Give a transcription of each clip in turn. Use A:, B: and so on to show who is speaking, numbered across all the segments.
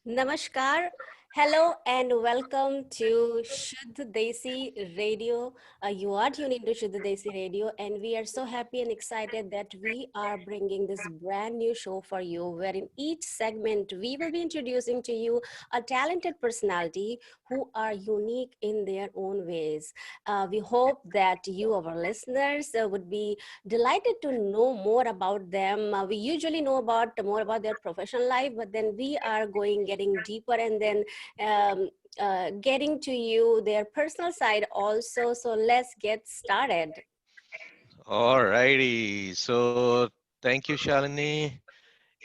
A: Namaskar. Hello and welcome to Shuddh Desi Radio. You are tuned into Shuddh Desi Radio, and we are so happy and excited that we are bringing this brand new show for you, where in each segment we will be introducing to you a talented personality who are unique in their own ways. We hope that you, our listeners, would be delighted to know more about them. We usually know about more about their professional life, but then we are getting deeper and then getting to you their personal side also. So let's get started.
B: All righty. So thank you, Shalini.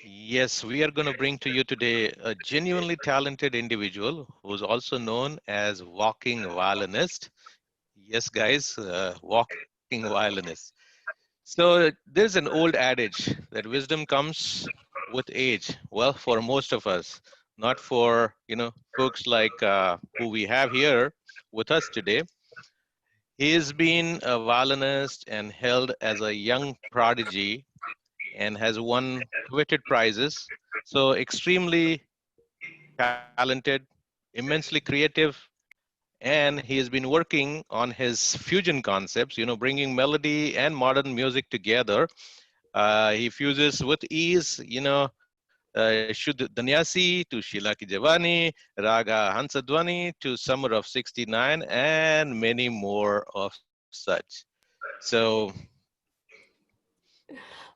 B: Yes, we are going to bring to you today a genuinely talented individual who's also known as walking violinist. Yes, guys, walking violinist. So there's an old adage that wisdom comes with age. Well, for most of us, not for folks like who we have here with us today. He's been a violinist and held as a young prodigy and has won coveted prizes. So extremely talented, immensely creative, and he has been working on his fusion concepts, bringing melody and modern music together. He fuses with ease, Shuddh Danyasi to Sheila Ki Javani, Raga Hansadwani to Summer of 69, and many more of such. So,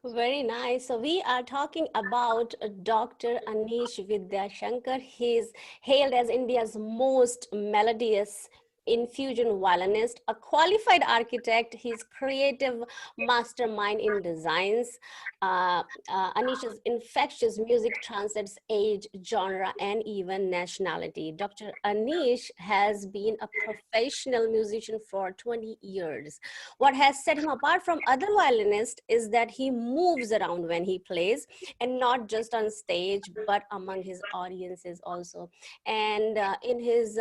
A: Very nice. So we are talking about Dr. Anish Vidyashankar. He is hailed as India's most melodious infusion violinist, a qualified architect. He's creative mastermind in designs. Anish's infectious music transcends age, genre, and even nationality. Dr. Anish has been a professional musician for 20 years. What has set him apart from other violinists is that he moves around when he plays, and not just on stage, but among his audiences also. And in his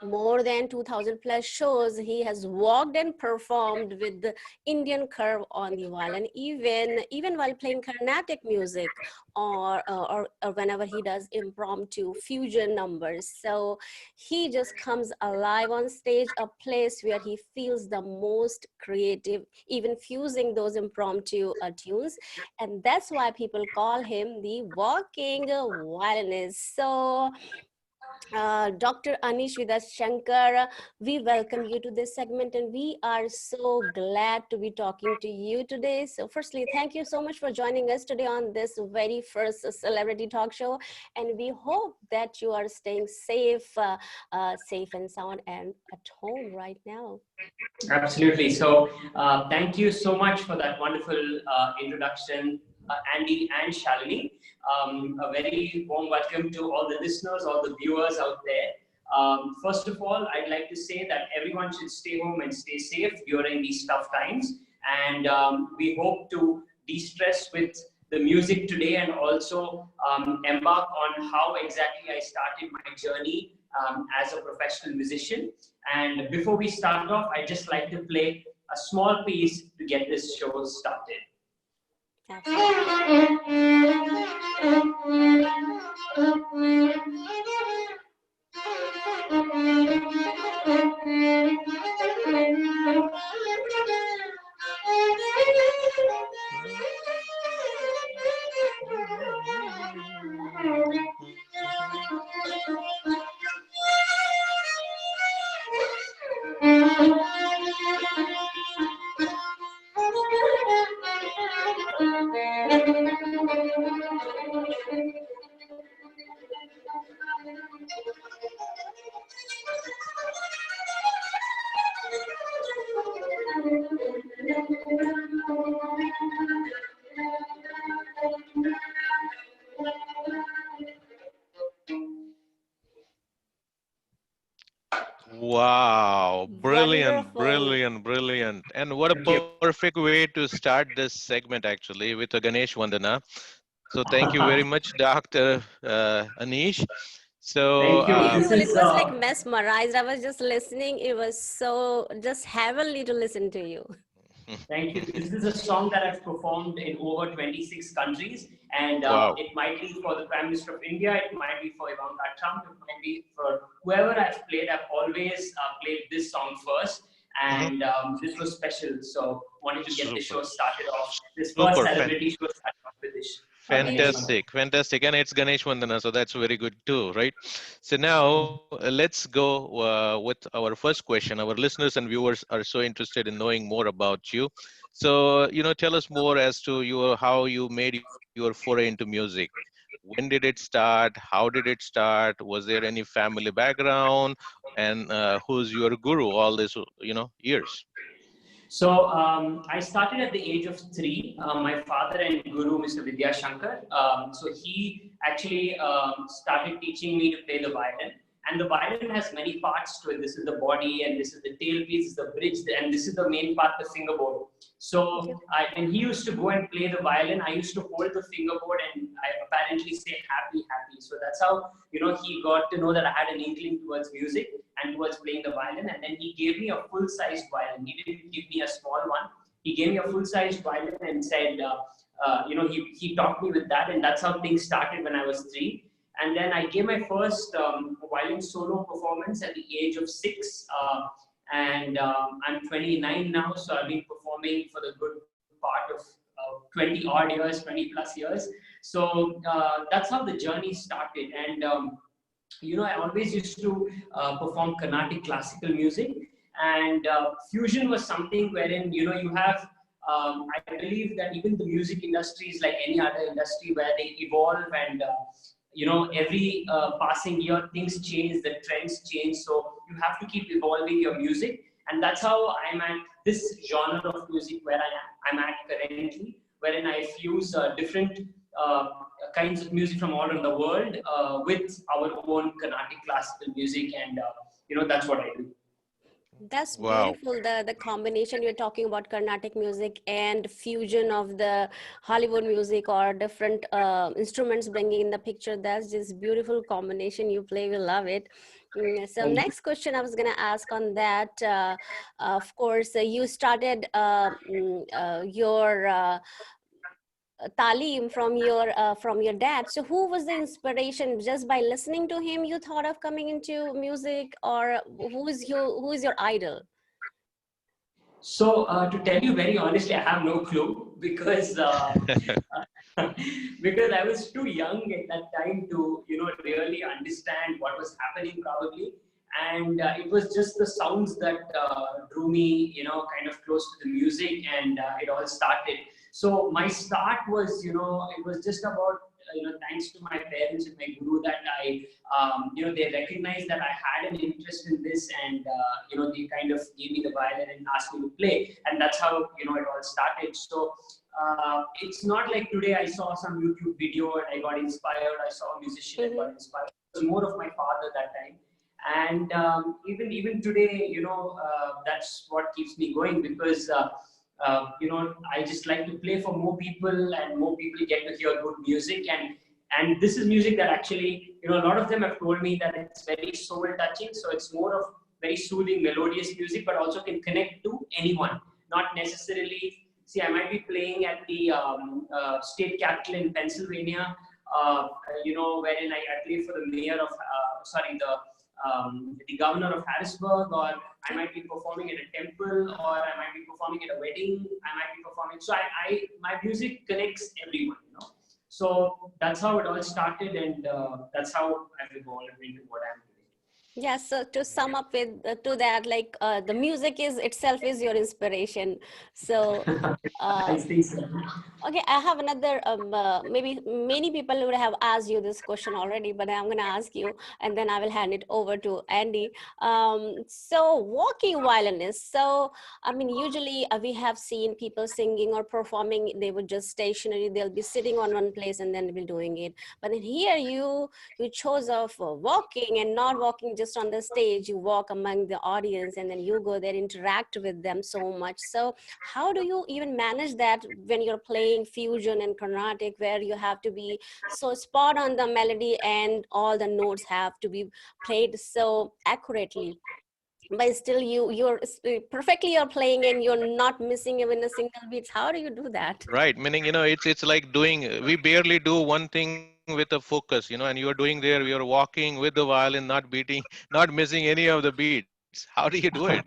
A: more than 2000 plus shows, he has walked and performed with the Indian curve on the violin, even while playing Carnatic music, or whenever he does impromptu fusion numbers. So he just comes alive on stage, a place where he feels the most creative, even fusing those impromptu tunes. And that's why people call him the walking violinist. So Dr. Anish Vidas Shankar, we welcome you to this segment, and we are so glad to be talking to you today. So firstly, thank you so much for joining us today on this very first celebrity talk show, and we hope that you are staying safe and sound and at home right now.
C: Absolutely. So, thank you so much for that wonderful introduction, Andy and Shalini. A very warm welcome to all the listeners, all the viewers out there. First of all, I'd like to say that everyone should stay home and stay safe during these tough times. And we hope to de stress with the music today and also embark on how exactly I started my journey as a professional musician. And before we start off, I'd just like to play a small piece to get this show started.
A: Absolutely.
B: wow, brilliant,
A: Wonderful.
B: brilliant, brilliant. And what a
C: Thank you.
B: perfect way to start this segment, actually, with a Ganesh Vandana. So thank you very much, Dr. Anish. So,
C: Thank you. This
A: Beautiful. It
C: is
A: was like mesmerized. I was just listening. It was so just heavenly to listen to you.
C: Thank you. This is a song that I've performed in over 26 countries, and
B: Wow.
C: it might be for the Prime Minister of India, it might be for Ivanka Trump, it might be for whoever I've played. I've always played this song first,
B: Mhm.
C: and this was special. So wanted to get the
B: Super.
C: show started off. This first
B: Super.
C: celebrity show started off with this
A: Beautiful.
C: song.
B: Fantastic, fantastic, and it's Ganesh Vandana, so that's very good too, right? So now let's go with our first question. Our listeners and viewers are so interested in knowing more about you. So tell us more as to your how you made your foray into music. When did it start? How did it start? Was there any family background? And who's your guru all this years?
C: So I started at the age of 3. My father and guru, Mr. Vidya Shankar. So he actually started teaching me to play the violin. And the violin has many parts to it. This is the body, and this is the tailpiece, this is the bridge, and this is the main part, the fingerboard.
A: Okay.
C: So when he used to go and play the violin, I used to hold the fingerboard and I apparently say happy, happy. So that's how he got to know that I had an inkling towards music and towards playing the violin. And then he gave me a full-sized violin. He didn't give me a small one. He gave me a full-sized violin and said, he taught me with that, and that's how things started when I was 3. And then I gave my first violin solo performance at the age of 6. And I'm 29 now, so I've been performing for the good part of 20 odd years, 20 plus years. So that's how the journey started. And I always used to perform Carnatic classical music, and fusion was something wherein you have. I believe that even the music industry is like any other industry where they evolve, and every passing year things change, the trends change. So you have to keep evolving your music, and that's how I'm at this genre of music where I'm at currently, wherein I fuse different uh, kinds of music from all over the world with our own Carnatic classical music, and that's what I do.
A: That's
B: Wow.
A: beautiful. The combination you're talking about Carnatic music and fusion of the Hollywood music or different instruments bringing in the picture. That's just beautiful combination you play. We love it. So
C: Thank you.
A: next question I was gonna ask on that. Of course, you started your talim from your dad. So who was the inspiration? Just by listening to him you thought of coming into music, or who is your idol?
C: So, to tell you very honestly, I have no clue because because I was too young at that time to really understand what was happening probably, and it was just the sounds that drew me kind of close to the music, and it all started. So my start was it was just about thanks to my parents and my guru that I they recognized that I had an interest in this, and they kind of gave me the violin and asked me to play, and that's how it all started. So it's not like today I saw some YouTube video and I got inspired. I saw a musician and got
A: Mm-hmm.
C: inspired. It was more of my father that time, and even today, that's what keeps me going because. I just like to play for more people, and more people get to hear good music. And this is music that actually, a lot of them have told me that it's very soul touching. So it's more of very soothing, melodious music, but also can connect to anyone. Not necessarily. See, I might be playing at the state capitol in Pennsylvania, wherein I play for the mayor of, the governor of Harrisburg, or I might be performing at a temple, or I might be performing at a wedding. I might be performing. So my music connects everyone. So that's how it all started, and that's how I've evolved into what I'm doing.
A: Yes, so to sum up with to that, like the music is itself is your inspiration. So
C: I
A: uh,
C: think so.
A: okay, I have another, maybe many people would have asked you this question already, but I'm going to ask you, and then I will hand it over to Andy. So, walking violinist. So, I mean, usually we have seen people singing or performing, they would just stationary, they'll be sitting on one place and then be doing it. But then here you chose of walking and not walking just on the stage, you walk among the audience and then you go there, interact with them so much. So, how do you even manage that when you're playing fusion and Carnatic, where you have to be so spot on the melody and all the notes have to be played so accurately? but still perfectly you're playing and you're not missing even a single beats. How do you do that?
B: Right, meaning, it's like doing, we barely do one thing with a focus, and you are doing there, you're walking with the violin, not beating, not missing any of the beats. How do you do it?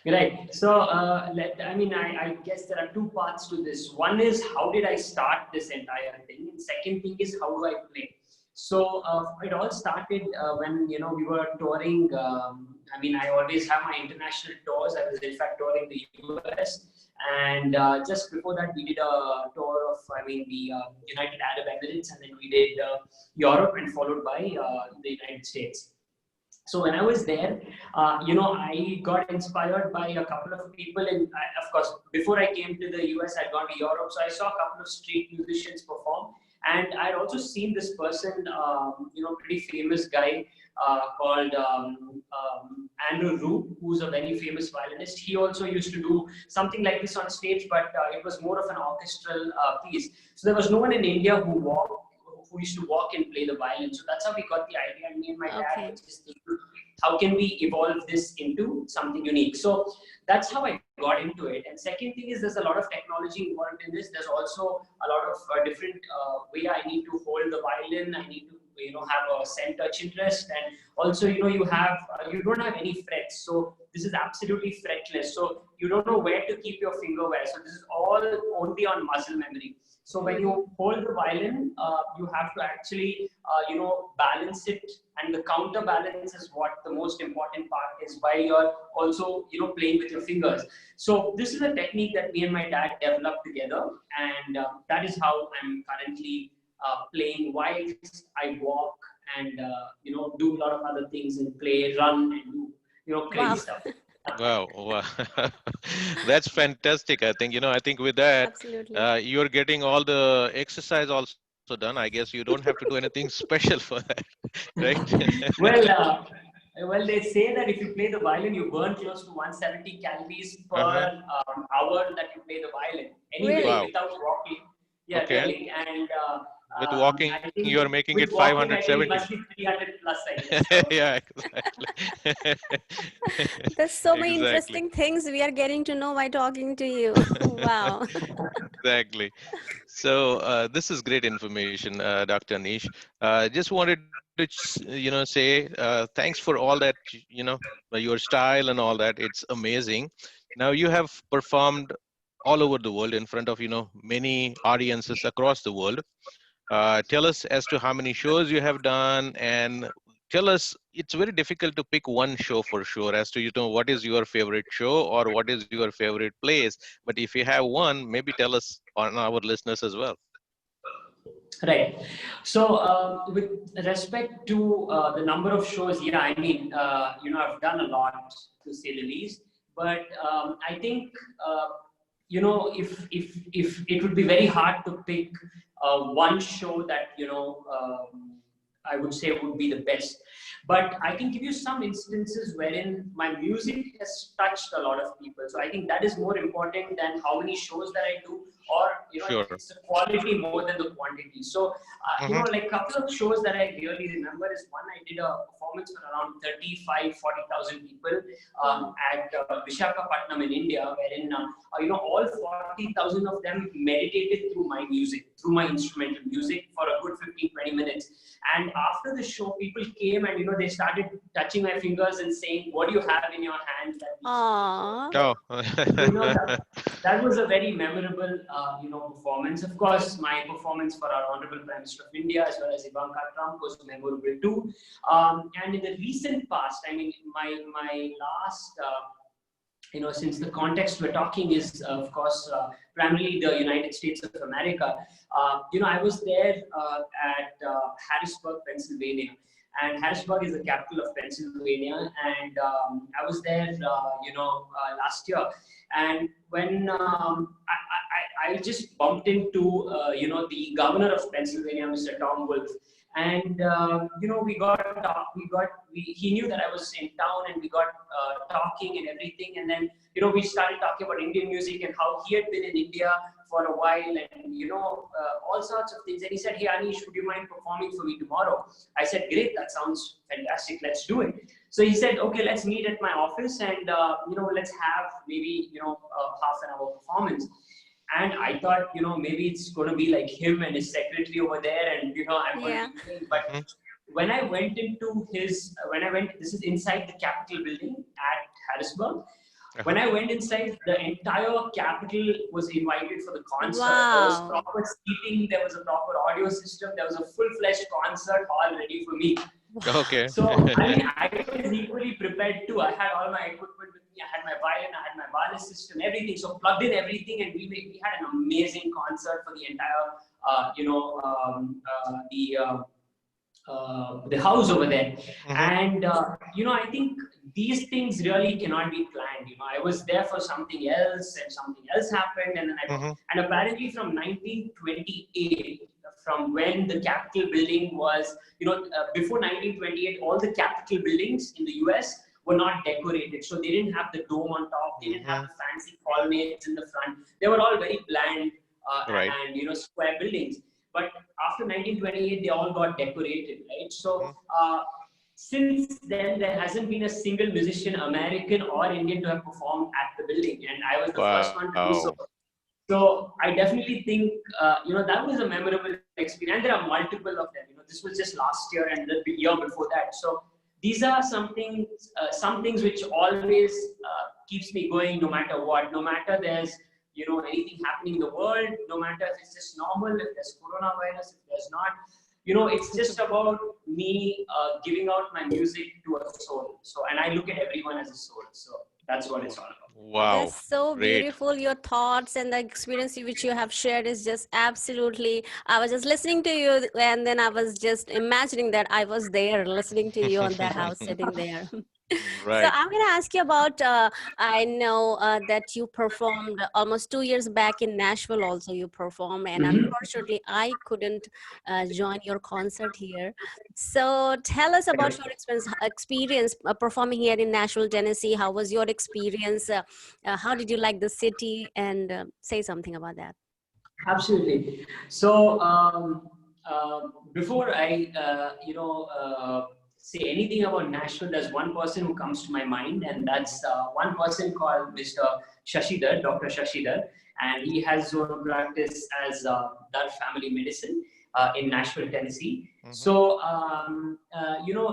C: Right. So, I guess there are two parts to this. One is how did I start this entire thing, and second thing is how do I play. So, it all started when we were touring. I always have my international tours. I was in fact touring the US, and just before that, we did a tour of the United Arab Emirates, and then we did Europe, and followed by the United States. So when I was there, I got inspired by a couple of people. And of course, before I came to the US, I'd gone to Europe. So I saw a couple of street musicians perform. And I'd also seen this person, pretty famous guy called Andrew Rue, who's a very famous violinist. He also used to do something like this on stage, but it was more of an orchestral piece. So there was no one in India who used to walk and play the violin. So that's how we got the idea. And me and my dad
A: Okay.
C: was just thinking, how can we evolve this into something unique? So that's how I got into it. And second thing is there's a lot of technology involved in this. There's also a lot of different way I need to hold the violin. I need to have a center chin rest, and also you have you don't have any frets. So this is absolutely fretless. So you don't know where to keep your finger where. So this is all only on muscle memory. So when you hold the violin, you have to actually, balance it, and the counterbalance is what the most important part is. While you're also, playing with your fingers. So this is a technique that me and my dad developed together, and that is how I'm currently playing whilst I walk and do a lot of other things and play, run, and do crazy
A: Wow.
C: stuff.
B: Wow, wow. That's fantastic. I think with that,
A: Absolutely.
B: you're getting all the exercise also done. I guess you don't have to do anything special for that, right?
C: well, uh, well, they say that if you play the violin, you burn close to 170 calories
B: Uh-huh.
C: per hour that you play the violin. Anyway,
A: Really?
B: Wow.
C: without walking. Yeah,
B: Okay.
C: really. And
B: With walking,
C: I
B: you're
C: think
B: making it
C: with walking, I think it
B: 570.
C: must be 300 plus, I guess. So,
B: Yeah, exactly.
A: There's so many
B: Exactly.
A: interesting things we are getting to know by talking to you. Wow.
B: Exactly. So this is great information, Dr. Anish. Just wanted to, say thanks for all that, your style and all that. It's amazing. Now you have performed all over the world in front of, many audiences across the world. Tell us as to how many shows you have done, and tell us, it's very difficult to pick one show for sure as to, what is your favorite show or what is your favorite place. But if you have one, maybe tell us on our listeners as well.
C: right. So, with respect to the number of shows, yeah, I've done a lot to say the least. But I think, if it would be very hard to pick one show that I would say would be the best. But I can give you some instances wherein my music has touched a lot of people. So I think that is more important than how many shows that I do, or
B: Sure.
C: it's the quality more than the quantity. So
B: Hmm.
C: like a couple of shows that I really remember is one I did a performance for around 40,000 people
A: Wow.
C: at Visakhapatnam in India, wherein all 40,000 of them meditated through my music, through my instrumental music for a good 15-20 minutes. And after the show, people came and they started touching my fingers and saying, "What do you have in your hands that we
A: Aww.
B: Oh.
C: so, that was a very memorable, performance. Of course, my performance for our Honorable Prime Minister of India as well as Ivanka Trump was memorable too. And in the recent past, my last, since the context we're talking is, of course, primarily the United States of America. I was there at Harrisburg, Pennsylvania. And Harrisburg is the capital of Pennsylvania, and I was there, last year. And when I just bumped into, the governor of Pennsylvania, Mr. Tom Wolf, And he knew that I was in town, and we got talking and everything. And then we started talking about Indian music and how he had been in India for a while, and all sorts of things. And he said, "Hey Anish, would you mind performing for me tomorrow?" I said, "Great, that sounds fantastic. Let's do it." So he said, "Okay, let's meet at my office, and let's have maybe half an hour performance." And I thought, maybe it's going to be like him and his secretary over there, and I'm going
A: Yeah.
C: to be playing. But when I went into this is inside the Capitol building at Harrisburg. When I went inside, the entire Capitol was invited for the concert. There was
A: Wow.
C: proper seating, there was a proper audio system, there was a full-fledged concert hall ready for me.
B: Okay.
C: So, I mean, I was equally prepared too. I had all my equipment with me. I had my violin, I had my wireless system, everything. So plugged in everything, and we had an amazing concert for the entire, the house over there. And I think these things really cannot be planned. I was there for something else, and something else happened, and then and apparently from 1928, from when the Capitol building was, before 1928, all the Capitol buildings in the US were not decorated. So they didn't have the dome on top, they didn't have the fancy colonnades in the front. They were all very bland
B: Right.
C: and square buildings. But after 1928, they all got decorated, right? So since then, there hasn't been a single musician, American or Indian, to have performed at the building, and I was the first one to do so.
B: Wow.
C: So I definitely think that was a memorable experience. And there are multiple of them. This was just last year and the year before that. So these are some things which always keeps me going, no matter what, no matter there's anything happening in the world, no matter if it's just normal, if there's coronavirus, if there's not. It's just about me giving out my music to a soul. So, and I look at everyone as a soul. So that's what it's all about.
B: Wow.
A: That's so
B: Great.
A: beautiful. Your thoughts and the experience which you have shared is just absolutely. I was just listening to you, and then I was just imagining that I was there listening to you on the house sitting there. So
B: Right.
A: I'm going to ask you about, I know that you performed almost 2 years back in Nashville also you performed, and unfortunately I couldn't join your concert here. So tell us about your experience performing here in Nashville, Tennessee. How was your experience? How did you like the city? And say something about that.
C: Absolutely. So before I, say anything about Nashville, there's one person who comes to my mind, and that's one person called Mr. Shashidhar, Dr. Shashidhar, and he has his own practice as Dar Family Medicine in Nashville, Tennessee. So,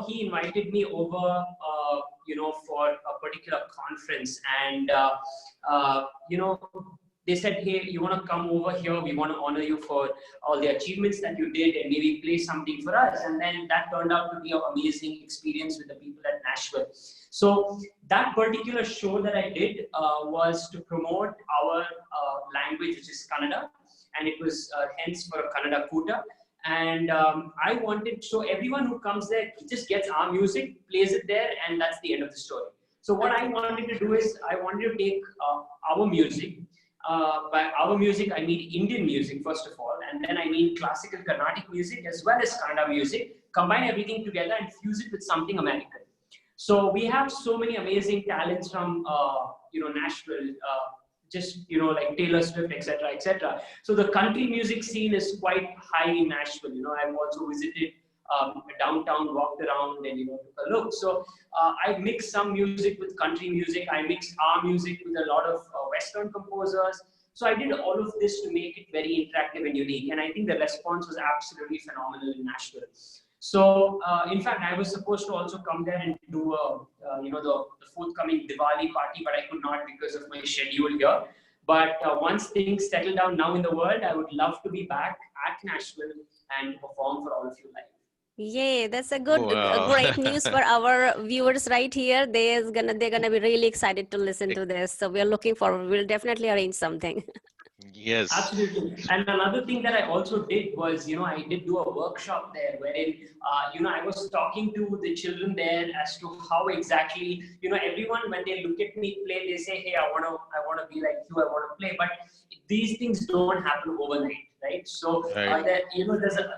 C: he invited me over, for a particular conference, and, they said, "Hey, you want to come over here? We want to honor you for all the achievements that you did, and maybe play something for us." And then that turned out to be an amazing experience with the people at Nashville. So that particular show that I did was to promote our language, which is Kannada, and it was hence for a Kannada Kuta. And I wanted, so everyone who comes there just gets our music, plays it there, and that's the end of the story. So what I wanted to do is I wanted to take our music. By our music, I mean Indian music, first of all, and then I mean classical Carnatic music as well as Kannada music, combine everything together and fuse it with something American. So we have so many amazing talents from, Nashville, like Taylor Swift, etc., etc. So the country music scene is quite high in Nashville. I've also visited downtown, walked around, and took a look. So I mixed some music with country music. I mixed our music with a lot of Western composers. So I did all of this to make it very interactive and unique. And I think the response was absolutely phenomenal in Nashville. So in fact, I was supposed to also come there and do the forthcoming Diwali party, but I could not because of my schedule here. But once things settle down now in the world, I would love to be back at Nashville and perform for all of you live.
A: Yeah, that's a
B: Wow.
A: great news for our viewers right here. They're gonna be really excited to listen to this. So we're looking forward. We'll definitely arrange something.
B: Yes.
C: Absolutely. And another thing that I also did was, I did do a workshop there wherein, I was talking to the children there as to how exactly, everyone, when they look at me play, they say, "Hey, I want to be like you, I want to play." But these things don't happen overnight. right? So
B: Right.
C: that,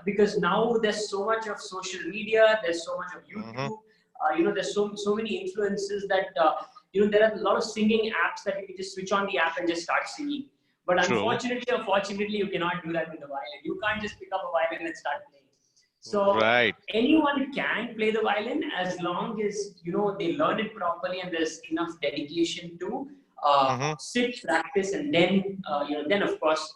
C: because now there's so much of social media, there's so much of
B: Mm-hmm.
C: YouTube, there's so many influences that there are a lot of singing apps that you can just switch on the app and just start singing. But
B: True.
C: unfortunately or fortunately, you cannot do that with the violin. You can't just pick up a violin and start playing. So
B: Right.
C: anyone can play the violin as long as they learn it properly and there's enough dedication to
B: Mm-hmm.
C: sit, practice, and then then of course,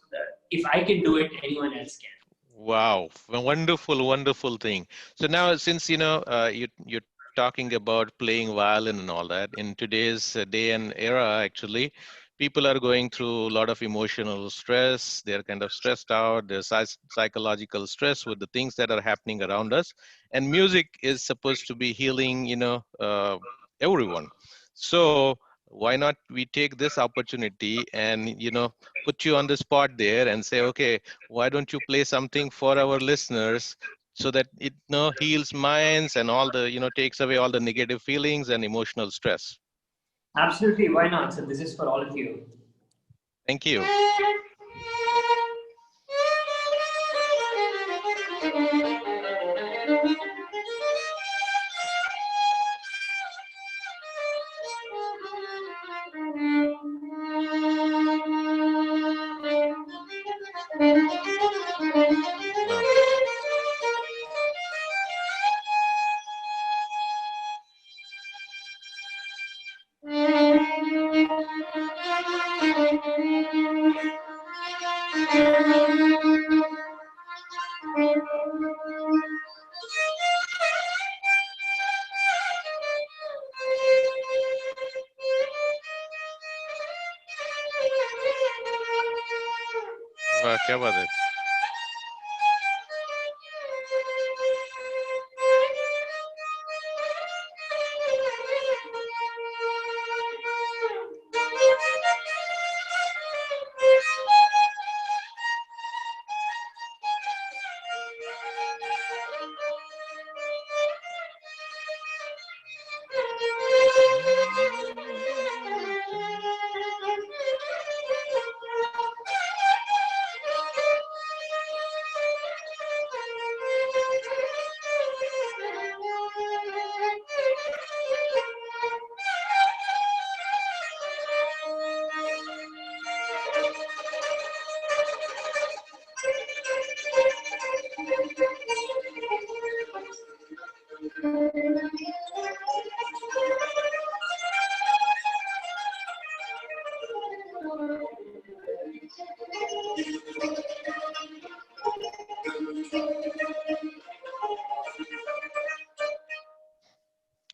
C: if I can do it, anyone else can.
B: Wow, a wonderful, wonderful thing. So now, since you're talking about playing violin and all that, in today's day and era, actually, people are going through a lot of emotional stress. They're kind of stressed out. There's psychological stress with the things that are happening around us, and music is supposed to be healing, everyone. So why not we take this opportunity and put you on the spot there and say, okay, why don't you play something for our listeners so that it heals minds and all the takes away all the negative feelings and emotional stress.
C: Absolutely, why not? So this is for all of you.
B: Thank you. Wow. वाह क्या बात है.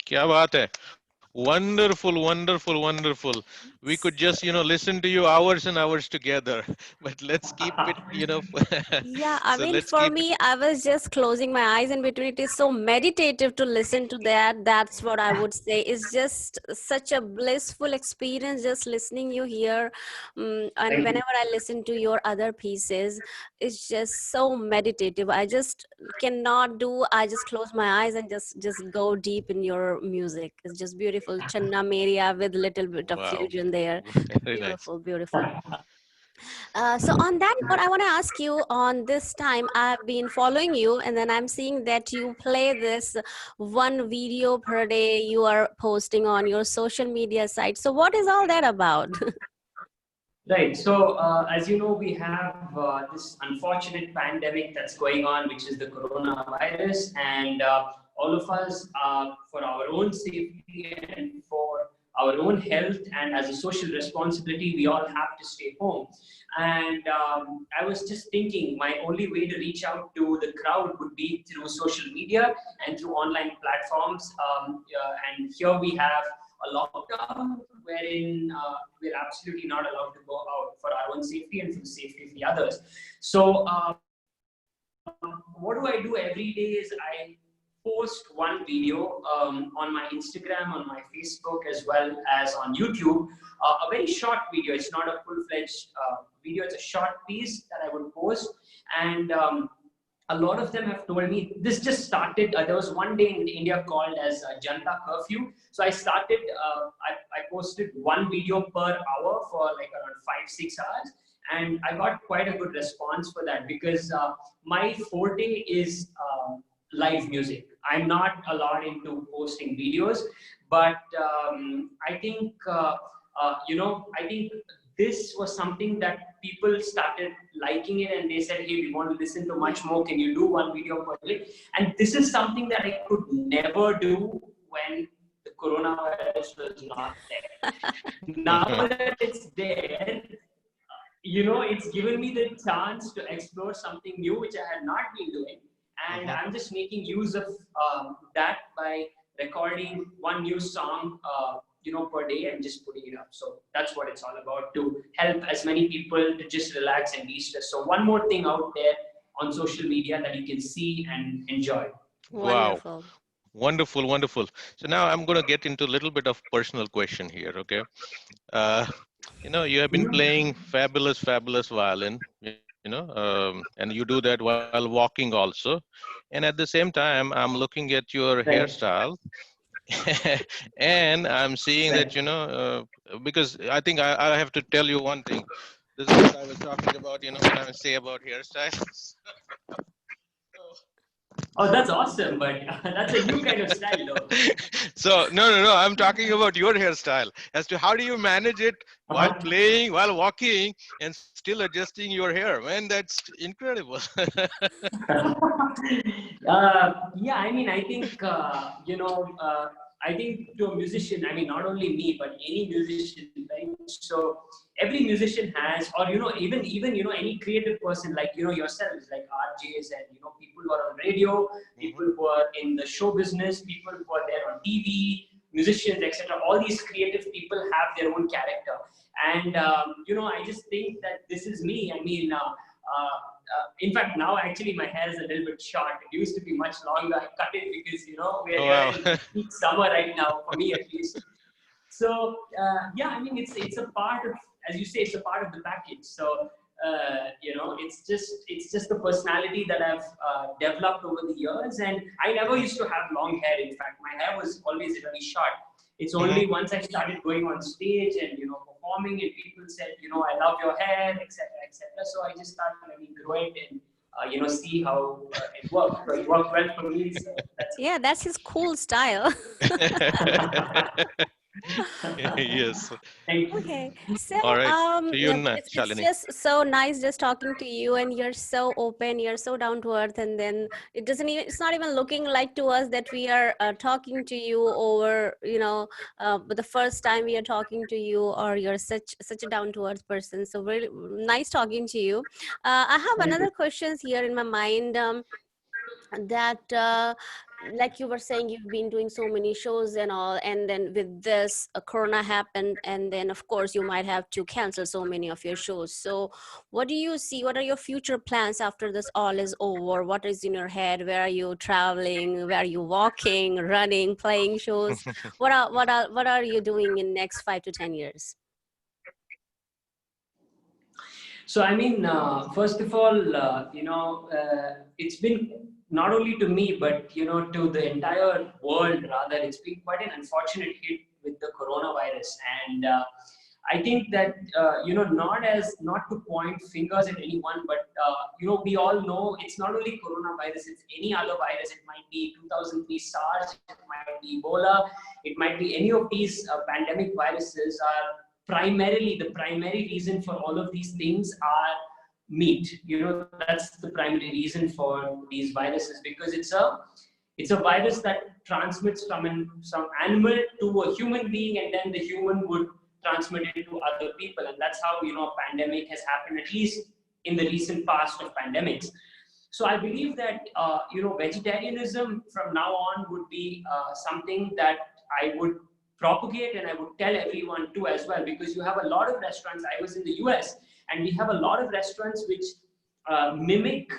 B: क्या बात है. Wonderful, wonderful, wonderful. We could just, listen to you hours and hours together, but let's keep it,
A: Yeah, I
B: so
A: mean,
B: let's
A: for
B: keep it.
A: me, I was just closing my eyes in between. It is so meditative to listen to that. That's what I would say. It's just such a blissful experience just listening you here. And
C: Thank you.
A: whenever I listen to your other pieces, it's just so meditative. I just cannot do. I just close my eyes and just go deep in your music. It's just beautiful. Channa Meria with little bit of
B: Wow.
A: fusion there.
B: Very nice.
A: Beautiful, beautiful. So on that note, I want to ask you on this time, I've been following you and then I'm seeing that you play this one video per day you are posting on your social media site. So what is all that about?
C: Right. So, as you know, we have this unfortunate pandemic that's going on, which is the coronavirus, and all of us, for our own safety and for our own health, and as a social responsibility, we all have to stay home. And I was just thinking, my only way to reach out to the crowd would be through social media and through online platforms. And here we have a lockdown wherein we're absolutely not allowed to go out for our own safety and for the safety of the others. So what do I do every day is I post one video on my Instagram, on my Facebook, as well as on YouTube. A very short video. It's not a full-fledged video. It's a short piece that I would post. And a lot of them have told me this just started. There was one day in India called as Janta Curfew. So I started, I posted one video per hour for like around 5-6 hours. and I got quite a good response for that because my forte is live music. I'm not a lot into posting videos, but I think I think this was something that people started liking it, and they said, "Hey, we want to listen to much more. Can you do one video per day?" And this is something that I could never do when the coronavirus was not there. Now that it's there, it's given me the chance to explore something new which I had not been doing, and I'm just making use of that by recording one new song per day and just putting it up. So that's what it's all about, to help as many people to just relax and de-stress. So one more thing out there on social media that you can see and enjoy.
B: Wow.
A: Wonderful.
B: Wonderful, wonderful. So now I'm going to get into a little bit of personal question here, okay? Uh, you have been playing fabulous, fabulous violin, and you do that while walking also. And at the same time, I'm looking at your
C: Right.
B: hairstyle, and I'm seeing that,
C: Right.
B: because I think I have to tell you one thing. This is what I was talking about, when I say about hairstyles.
C: Oh, that's awesome, but that's a new kind of style, though.
B: So no, I'm talking about your hairstyle. As to how do you manage it while
C: Uh-huh.
B: playing, while walking, and still adjusting your hair? Man, that's incredible.
C: Yeah, I mean, I think, I think to a musician, I mean, not only me, but any musician, right? So every musician has, or, even, any creative person like, yourselves, like RJs and, people who are on radio,
B: Mhm.
C: people who are in the show business, people who are there on TV, musicians, etc. All these creative people have their own character. And, I just think that this is me. I mean, in fact, now actually my hair is a little bit short. It used to be much longer. I cut it because we're
B: Oh
C: here
B: wow.
C: in peak summer right now, for me at least. So yeah, I mean it's a part of, as you say, it's a part of the package. So it's just the personality that I've developed over the years, and I never used to have long hair. In fact, my hair was always really short. It's
B: Mhm.
C: only once I started going on stage and performing, and people said, I love your hair, etc., etc. So I just started letting grow it and see how it worked. So it worked well for me. So that's
A: Yeah, that's his cool style.
B: Yes.
C: thank you.
A: Okay, so
B: All right. To you,
A: it's
B: Shalini.
A: just so nice just talking to you, and you're so open, you're so down to earth, and then it's not even looking like to us that we are talking to you over, but the first time we are talking to you, or you're such a down to earth person. So really nice talking to you. I have
C: Thank you.
A: another questions here in my mind. That like you were saying, you've been doing so many shows and all, and then with this corona happened, and then of course you might have to cancel so many of your shows. So what do you see, what are your future plans after this all is over? What is in your head? Where are you traveling? Where are you walking, running, playing shows? What are you doing in next 5 to 10 years?
C: So, I mean, first of all, it's been not only to me, but, to the entire world, rather, it's been quite an unfortunate hit with the coronavirus. And I think that, not to point fingers at anyone, but, we all know it's not only coronavirus, it's any other virus. It might be 2003 SARS, it might be Ebola, it might be any of these pandemic viruses are the primary reason for all of these things are meat. That's the primary reason for these viruses, because it's a virus that transmits from some animal to a human being, and then the human would transmit it to other people, and that's how a pandemic has happened, at least in the recent past of pandemics. So I believe that vegetarianism from now on would be something that I would propagate, and I would tell everyone to as well, because you have a lot of restaurants. I was in the US, and we have a lot of restaurants which mimic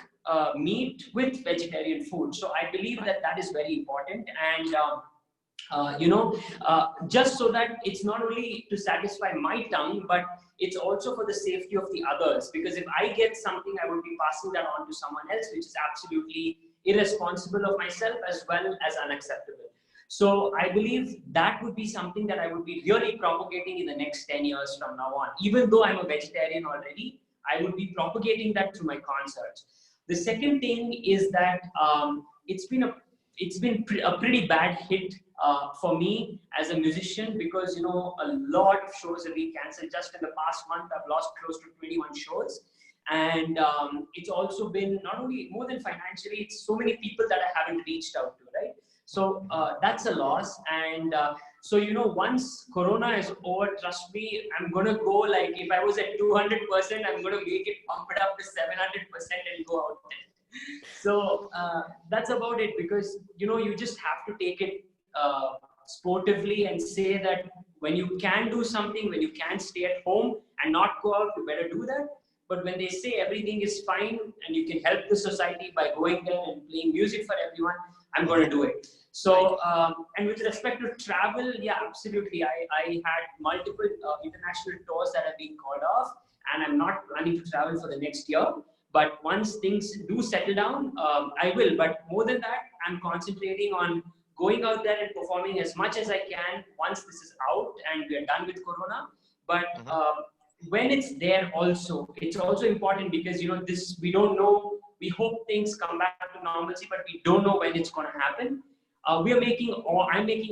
C: meat with vegetarian food. So I believe that that is very important, and just so that it's not only to satisfy my tongue, but it's also for the safety of the others. Because if I get something, I would be passing that on to someone else, which is absolutely irresponsible of myself as well as unacceptable. So I believe that would be something that I would be really propagating in the next 10 years from now on. Even though I'm a vegetarian already, I would be propagating that through my concerts. The second thing is that it's been a pretty bad hit for me as a musician, because a lot of shows have been cancelled. Just in the past month, I've lost close to 21 shows. And it's also been not only more than financially, it's so many people that I haven't reached out to, right? So that's a loss. And so once Corona is over, trust me, I'm gonna go, like, if I was at 200%, I'm gonna make it, pump it up to 700% and go out there. So that's about it, because you just have to take it sportively and say that when you can do something, when you can stay at home and not go out, you better do that. But when they say everything is fine and you can help the society by going there and playing music for everyone, I'm going to do it. So, and with respect to travel, yeah, absolutely. I had multiple international tours that have been called off, and I'm not planning to travel for the next year. But once things do settle down, I will. But more than that, I'm concentrating on going out there and performing as much as I can once this is out and we're done with Corona. But when it's there also, it's also important, because this, we don't know. We hope things come back to normalcy, but we don't know when it's going to happen. I'm making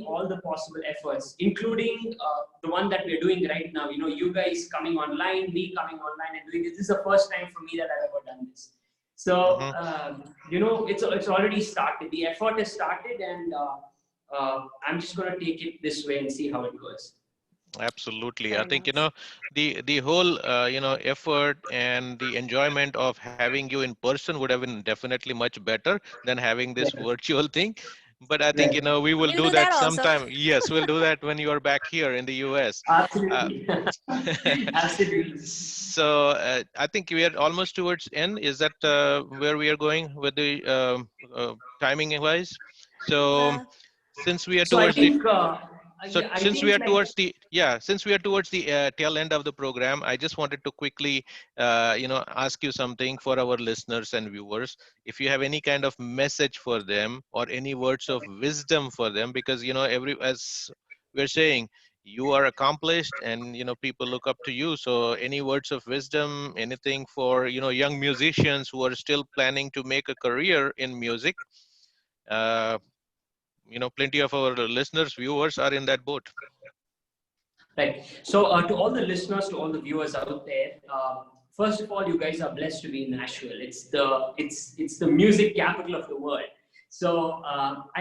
C: all the possible efforts, including the one that we're doing right now. You guys coming online, me coming online and doing this. This is the first time for me that I've ever done this. So it's already started. The effort has started, and I'm just going to take it this way and see how it goes.
B: Absolutely.
A: Fair
B: I think,
A: enough.
B: the whole, effort and the enjoyment of having you in person would have been definitely much better than having this
C: Right.
B: virtual thing. But I think,
C: Right.
B: we will
A: We'll
B: do
A: do that
B: that
A: also.
B: sometime. Yes, we'll do that when you are back here in the US. Uh,
C: Absolutely. Absolutely.
B: so I think we are almost towards end. Is that where we are going with the timing wise? So
A: Uh,
B: since we are
C: So I
B: towards the
C: think,
B: so
C: yeah, I
B: since we
C: think
B: are
C: like,
B: towards the tail end of the program, I just wanted to quickly, ask you something for our listeners and viewers. If you have any kind of message for them or any words of wisdom for them, because as we're saying, you are accomplished and people look up to you. So any words of wisdom, anything for young musicians who are still planning to make a career in music? Uh, plenty of our listeners, viewers are in that boat.
C: right. So to all the listeners, to all the viewers out there, first of all, you guys are blessed to be in Nashville. It's the music capital of the world. So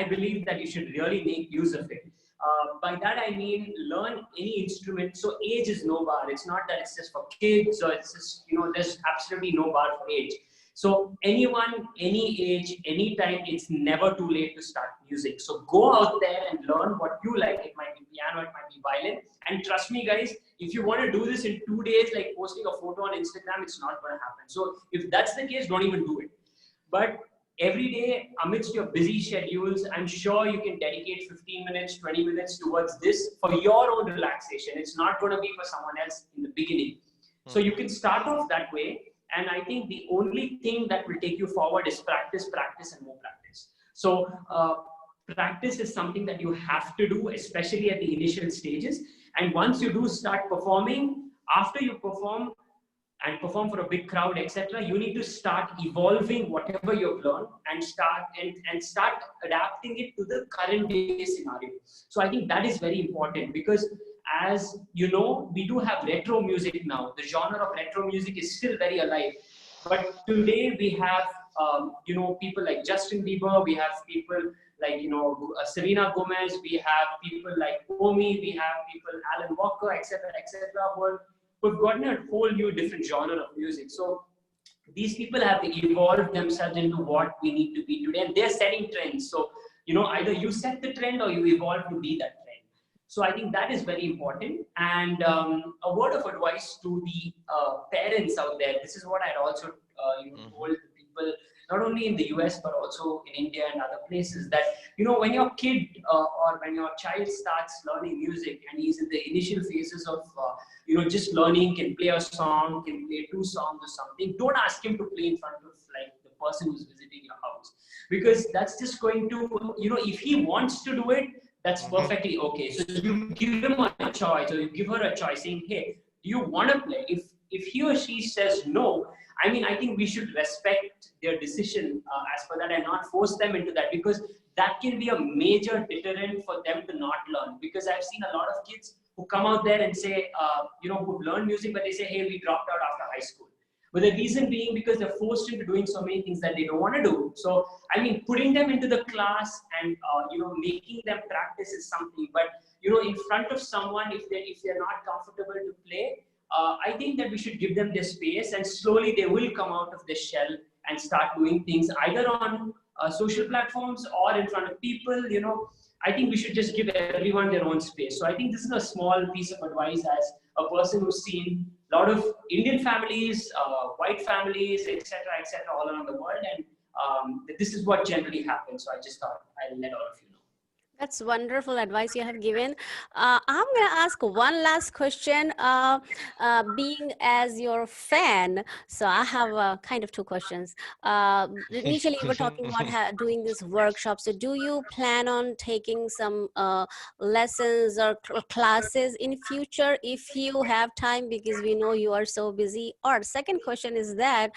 C: I believe that you should really make use of it. By that I mean, learn any instrument. So age is no bar. It's not that it's just for kids, or it's just there's absolutely no bar for age. So anyone, any age, anytime, it's never too late to start music. So go out there and learn what you like. It might be piano, it might be violin. And trust me, guys, if you want to do this in 2 days, like posting a photo on Instagram, it's not going to happen. So if that's the case, don't even do it. But every day, amidst your busy schedules, I'm sure you can dedicate 15 minutes, 20 minutes towards this for your own relaxation. It's not going to be for someone else in the beginning. So you can start off that way. And I think the only thing that will take you forward is practice, practice, and more practice. So practice is something that you have to do, especially at the initial stages. And once you do start performing, after you perform and perform for a big crowd, etc., you need to start evolving whatever you've learned and start adapting it to the current day scenario. So I think that is very important, because as you know, we do have retro music now. The genre of retro music is still very alive. But today we have, people like Justin Bieber, we have people like, Selena Gomez, we have people like Omi, we have people, Alan Walker, etc., who've gotten a whole new different genre of music. So these people have evolved themselves into what we need to be today, and they're setting trends. So, either you set the trend or you evolve to be that trend. So I think that is very important. And a word of advice to the parents out there. This is what I'd also told people, not only in the US, but also in India and other places, that, when your kid or when your child starts learning music and he's in the initial phases of, just learning, can play a song, can play 2 songs or something, don't ask him to play in front of like the person who's visiting your house, because that's just going to, if he wants to do it, that's perfectly okay. So you give him a choice, or you give her a choice saying, hey, do you want to play? If if he or she says no, I mean, I think we should respect their decision as per that and not force them into that, because that can be a major deterrent for them to not learn. Because I've seen a lot of kids who come out there and say, who learn music, but they say, hey, we dropped out after high school. But the reason being because they're forced into doing so many things that they don't want to do. So, I mean, putting them into the class and, making them practice is something. But, in front of someone, if they're not comfortable to play, I think that we should give them their space, and slowly they will come out of their shell and start doing things either on social platforms or in front of people. I think we should just give everyone their own space. So I think this is a small piece of advice as a person who's seen a lot of Indian families, white families, etc., all around the world, and this is what generally happens. So I just thought I'll let all of you know.
A: That's wonderful advice you have given. I'm going to ask one last question. Being as your fan, so I have kind of two questions. Initially, you were talking about doing this workshop. So, do you plan on taking some lessons or classes in future if you have time? Because we know you are so busy. Or second question is that,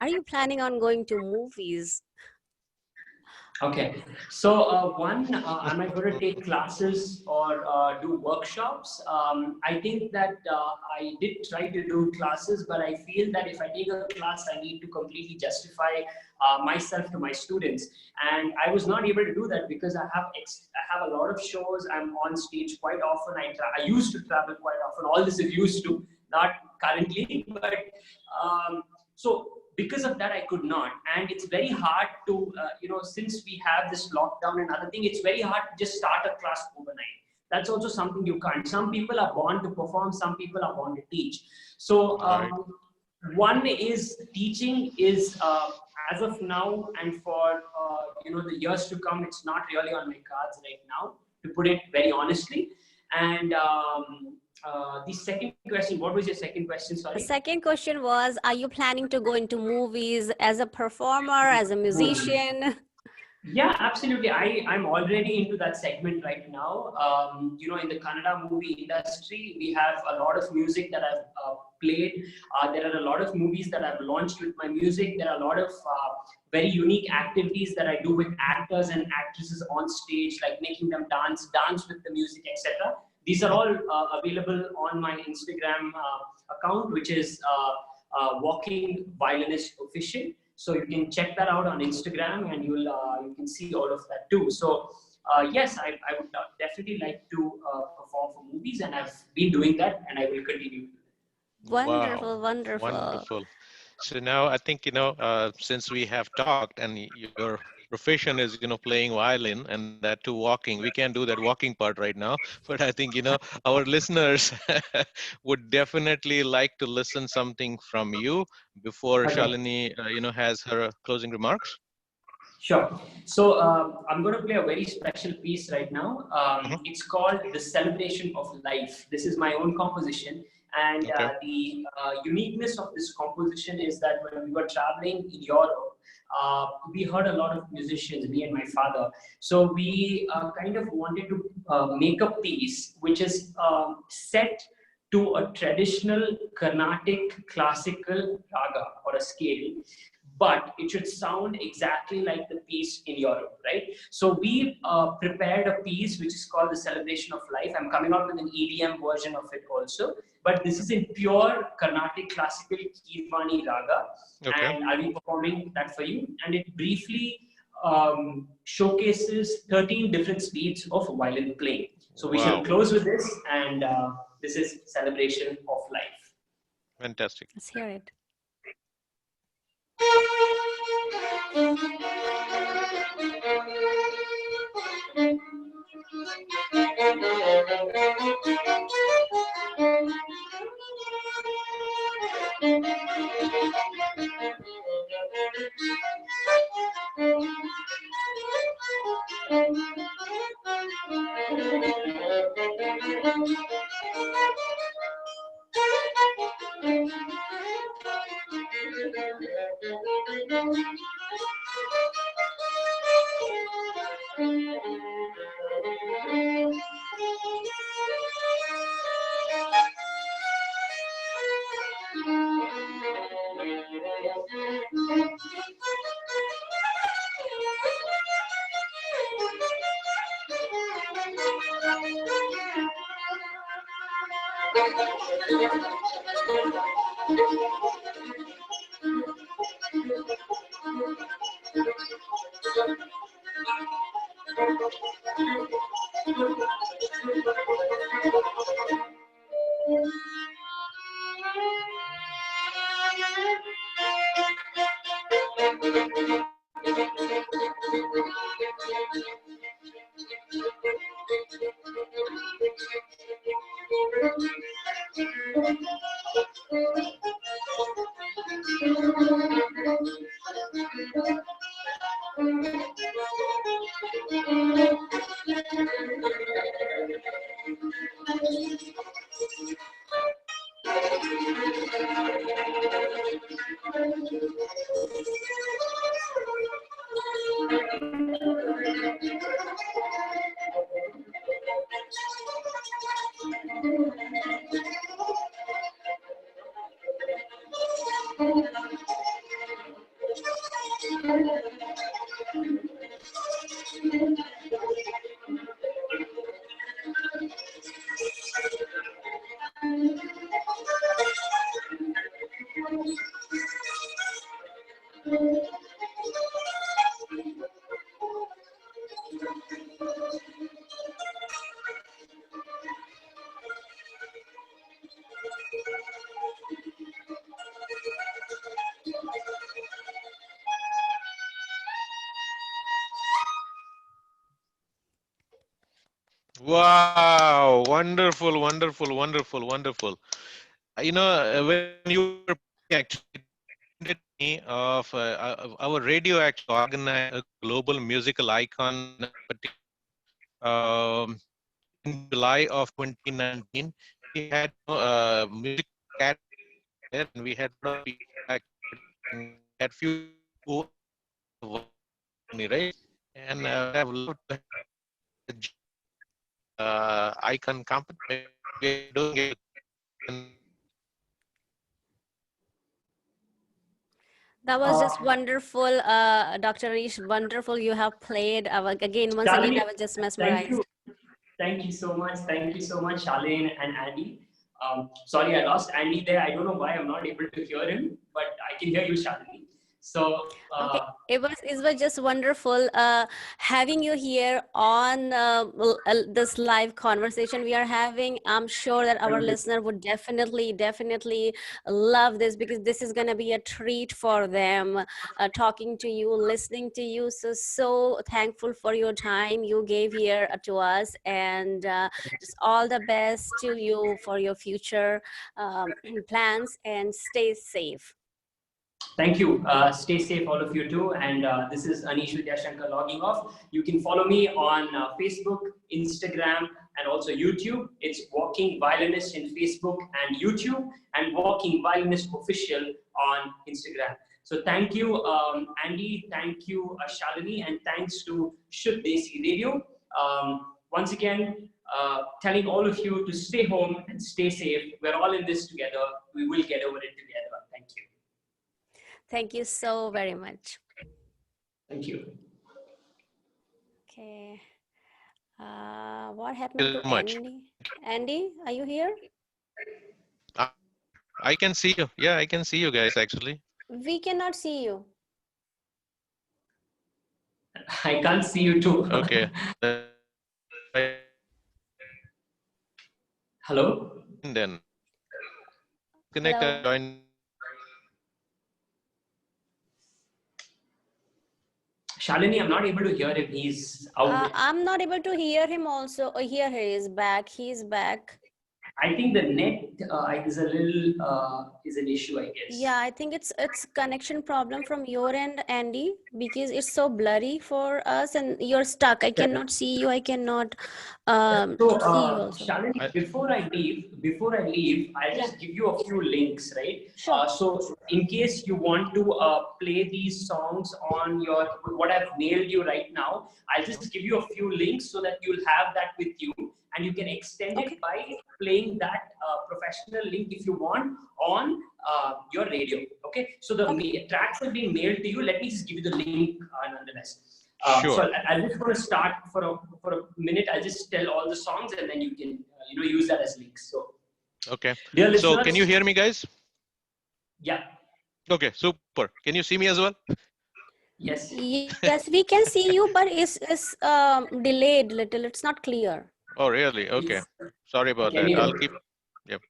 A: are you planning on going to movies?
C: Okay, so am I going to take classes or do workshops? I think that I did try to do classes, but I feel that if I take a class, I need to completely justify myself to my students, and I was not able to do that because I have a lot of shows. I'm on stage quite often. I used to travel quite often. All this is used to, not currently, but so. Because of that, I could not. And it's very hard to, since we have this lockdown and other thing, it's very hard to just start a class overnight. That's also something you can't. Some people are born to perform, some people are born to teach. So one is teaching is, as of now and for, the years to come, it's not really on my cards right now, to put it very honestly. And the second question, what was your second question? Sorry.
A: The second question was, are you planning to go into movies as a performer, as a musician?
C: Yeah, absolutely. I'm already into that segment right now. In the Kannada movie industry, we have a lot of music that I've played. There are a lot of movies that I've launched with my music. There are a lot of very unique activities that I do with actors and actresses on stage, like making them dance with the music, etc. These are all available on my Instagram account, which is Walking Violinist Official. So you can check that out on Instagram, and you can see all of that too. So yes, I would definitely like to perform for movies, and I've been doing that, and I will continue to do that.
A: Wonderful,
B: Wow,
A: wonderful.
B: wonderful. So now I think, since we have talked and your profession is, playing violin and that too walking, we can't do that walking part right now. But I think, our listeners would definitely like to listen something from you before
C: Okay.
B: Shalini, has her closing remarks.
C: Sure. So I'm going to play a very special piece right now.
B: Mhm.
C: It's called The Celebration of Life. This is my own composition. And
B: Okay.
C: the uniqueness of this composition is that when we were traveling in Europe, we heard a lot of musicians, me and my father. So we kind of wanted to make a piece which is set to a traditional Carnatic classical raga or a scale, but it should sound exactly like the piece in Europe, right? So we prepared a piece which is called The Celebration of Life. I'm coming out with an EDM version of it also, but this is in pure Carnatic classical Kirvani raga,
B: Okay.
C: and I'll be performing that for you. And it briefly showcases 13 different speeds of violin playing. So we shall
B: Wow.
C: close with this, and this is Celebration of Life.
B: Fantastic.
A: Let's hear it.
B: Wow, wonderful, wonderful, wonderful, wonderful. When you were playing, actually, it reminded me of our radio actually organized a global musical icon in a particular in July of 2019. We had music categories there, and we had a lot of people actually participating. We had few people who are part of the vocal ceremony, right? And would have loved to have joined that icon company. Maybe we are doing it together. We can.
A: That was
C: Uh,
A: just wonderful, Dr. Rish. Wonderful. You have played. Again, once again,
C: Shalini,
A: I was just
C: thank
A: mesmerized.
C: you. Thank you so much. Thank you so much, Shalin and Andy. Sorry, I lost Andy there. I don't know why I'm not able to hear him, but I can hear you, Shalini. So,
A: Okay, it was just wonderful having you here on this live conversation we are having. I'm sure that our
C: thank you.
A: listener would definitely love this, because this is going to be a treat for them, talking to you, listening to you. So thankful for your time you gave here to us, and just all the best to you for your future plans, and stay safe.
C: Thank you. Stay safe, all of you too. And this is Aneesh Shankar logging off. You can follow me on Facebook, Instagram, and also YouTube. It's Walking Violinist in Facebook and YouTube, and Walking Violinist Official on Instagram. So thank you, Andy. Thank you, Shalini, and thanks to Shuddh Desi Radio. Once again, telling all of you to stay home and stay safe. We're all in this together. We will get over it together. Thank you.
A: Thank you so very much.
C: Thank you.
A: Okay. What
B: Thank you
A: happened to
B: so much.
A: Andy? Andy, are you here?
B: I I can see you. Yeah, I can see you guys actually.
A: We cannot see you.
C: I can't see you too.
B: Okay.
C: Hello?
B: Then connect
A: Hello.
B: and join.
C: Shalini, I'm not able to hear him. He's out.
A: I'm not able to hear him also. Oh, here he is back. He's back.
C: I think the net is a little is an issue, I guess.
A: Yeah, I think it's connection problem from your end, Andy, because it's so blurry for us, and you're stuck. I cannot see you. I cannot
C: So,
A: see you also.
C: Shalini,
B: I,
C: before I leave, I'll
A: Yeah,
C: just give you a few links, right?
A: sure.
C: So, in case you want to play these songs on your what I've mailed you right now, I'll just give you a few links so that you'll have that with you, and you can extend
A: Okay.
C: it by playing that professional link if you want on your radio. Okay. So the
A: Okay.
C: tracks have been mailed to you. Let me just give you the link nonetheless. So
B: sure.
C: I'll just want to start for a minute. I'll just tell all the songs, and then you can use that as links. So
B: Okay.
C: Dear
B: So can you
C: listeners,
B: hear me, guys?
C: yeah,
B: Okay, super. Can you see me as well?
C: yes.
A: Yes, we can see you, but it's delayed little. It's not clear.
B: Oh, really? Okay.
C: It's
B: Sorry about
C: okay.
B: that. I'll
C: Anyway,
B: keep. Yep.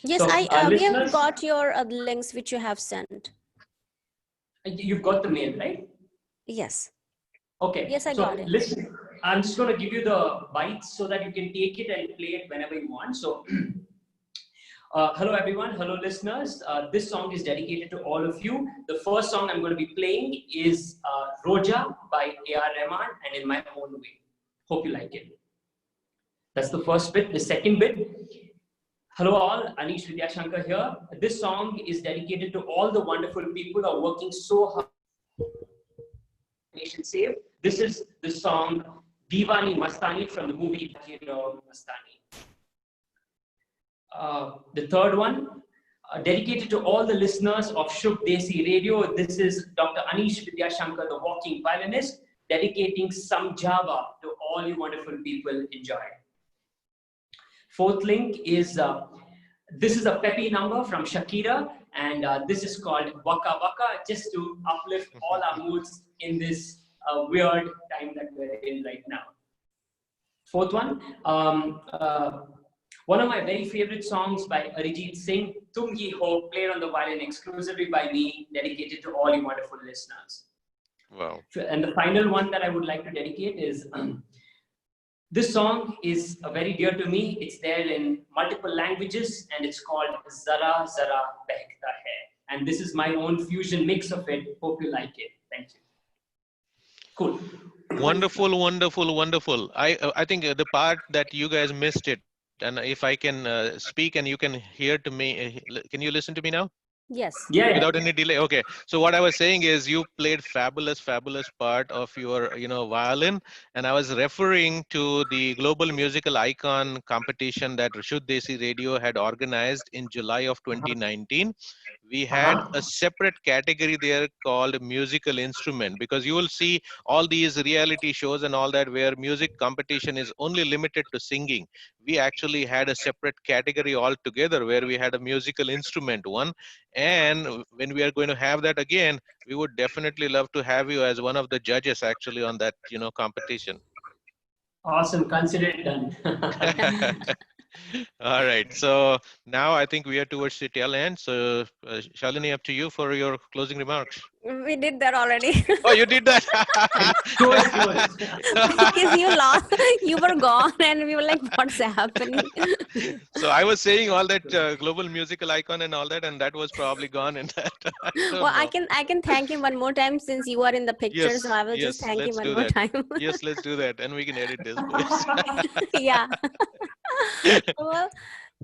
A: Yes,
C: so
A: I we have
C: listeners,
A: got your links which you have sent.
C: you've got the mail, right?
A: Yes.
C: Okay.
A: Yes, I got
C: So
A: it.
C: listen, I'm just going to give you the bytes so that you can take it and play it whenever you want. So hello everyone, hello listeners. This song is dedicated to all of you. The first song I'm going to be playing is Roja by A.R. Rahman and In My Own Way. Hope you like it. That's the first bit. The second bit, hello all, Aneesh Shankar here. This song is dedicated to all the wonderful people who are working so hard to nation save. This is the song Diwani Mastani from the movie Mastani. The third one, dedicated to all the listeners of Shuddh Desi Radio. This is Dr. Aneesh Shankar, the walking violinist, dedicating some Java to all you wonderful people. Enjoy. Fourth link is this is a peppy number from Shakira, and this is called Waka Waka, just to uplift all our moods in this weird time that we're in right now. Fourth one, one of my very favorite songs by Arijit Singh, Tum Hi Ho, played on the violin exclusively by me, dedicated to all you wonderful listeners.
B: Wow.
C: And the final one that I would like to dedicate is this song is very dear to me. It's there in multiple languages and it's called Zara Zara Behkta Hai. And this is my own fusion mix of it. Hope you like it. Thank you. Cool.
B: Wonderful, wonderful, wonderful. I think the part that you guys missed it, and if I can speak and you can hear to me, can you listen to me now?
A: Yes.
C: Yeah,
B: Without
C: yeah.
B: any delay. Okay. So what I was saying is you played fabulous, fabulous part of your, violin. And I was referring to the global musical icon competition that Shuddh Desi Radio had organized in July of 2019. We had
C: Uh-huh.
B: a separate category there called musical instrument, because you will see all these reality shows and all that where music competition is only limited to singing. We actually had a separate category altogether where we had a musical instrument one. And when we are going to have that again, we would definitely love to have you as one of the judges actually on that, competition.
C: Awesome. Consider it done.
B: All right. So now I think we are towards the tail end. So Shalini, up to you for your closing remarks.
A: We did that already.
B: Oh, you did that.
C: Towards, towards.
A: Because you lost, you were gone, and we were like, "What's happening?"
B: So I was saying all that global musical icon and all that, and that was probably gone in that. I
A: Well,
B: don't
A: I
B: know.
A: can I can thank him one more time since you are in the picture, so
B: Yes,
A: I will just
B: yes,
A: thank him
B: let's
A: one
B: do
A: more
B: that.
A: time.
B: Yes, let's do that, and we can edit this place.
A: Yeah. Well,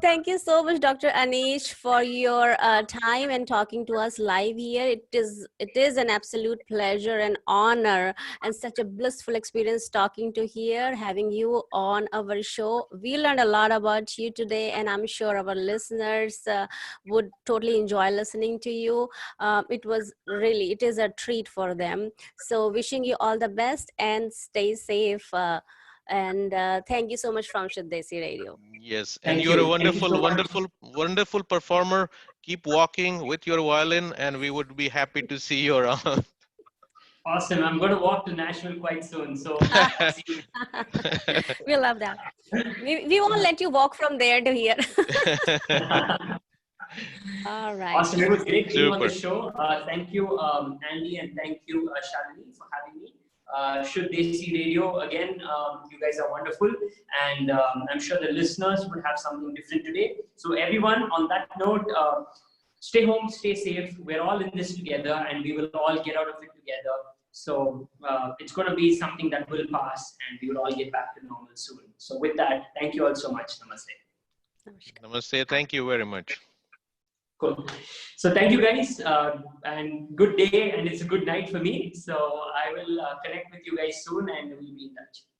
A: thank you so much, Dr. Anish, for your time and talking to us live here. It is an absolute pleasure and honor and such a blissful experience talking to here, having you on our show. We learned a lot about you today, and I'm sure our listeners would totally enjoy listening to you. It is a treat for them. So wishing you all the best and stay safe. And thank you so much from Shuddh Desi Radio.
B: Yes, and
C: Thank
B: you're a
C: you. Thank you
B: wonderful,
C: so much.
B: wonderful, wonderful performer. Keep walking with your violin, and we would be happy to see you around.
C: Awesome. I'm going to walk to Nashville quite soon. So see you.
A: We love that. We won't let you walk from there to here. All right.
C: Awesome. It was great being on the
B: Super.
C: show. Thank you, Andy, and thank you, Shalini, for having me. Shuddh Desi Radio, again, you guys are wonderful. And I'm sure the listeners would have something different today. So, everyone, on that note, stay home, stay safe. We're all in this together, and we will all get out of it together. So, it's going to be something that will pass, and we will all get back to normal soon. So, with that, thank you all so much. Namaste.
A: Namaskar.
B: Namaste. Thank you very much.
C: Cool. So thank you guys, and good day, and it's a good night for me. So I will connect with you guys soon, and we'll be in touch.